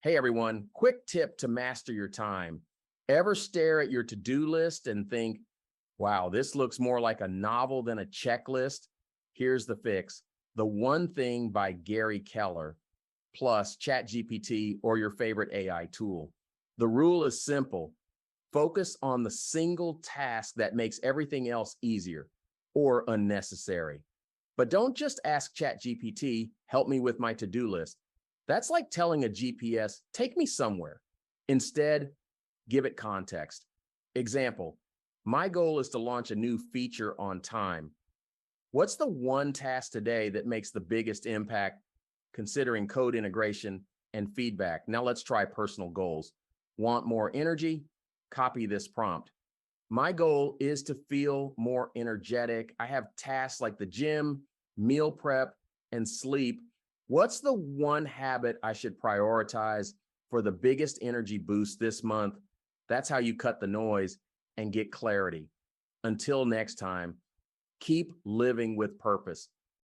Hey everyone, quick tip to master your time. Ever stare at your to-do list and think, wow, this looks more like a novel than a checklist? Here's the fix. The One Thing by Gary Keller, plus ChatGPT or your favorite AI tool. The rule is simple. Focus on the single task that makes everything else easier or unnecessary. But don't just ask ChatGPT, help me with my to-do list. That's like telling a GPS, take me somewhere. Instead, give it context. Example, my goal is to launch a new feature on time. What's the one task today that makes the biggest impact considering code integration and feedback? Now let's try personal goals. Want more energy? Copy this prompt. My goal is to feel more energetic. I have tasks like the gym, meal prep, and sleep. What's the one habit I should prioritize for the biggest energy boost this month? That's how you cut the noise and get clarity. Until next time, keep living with purpose.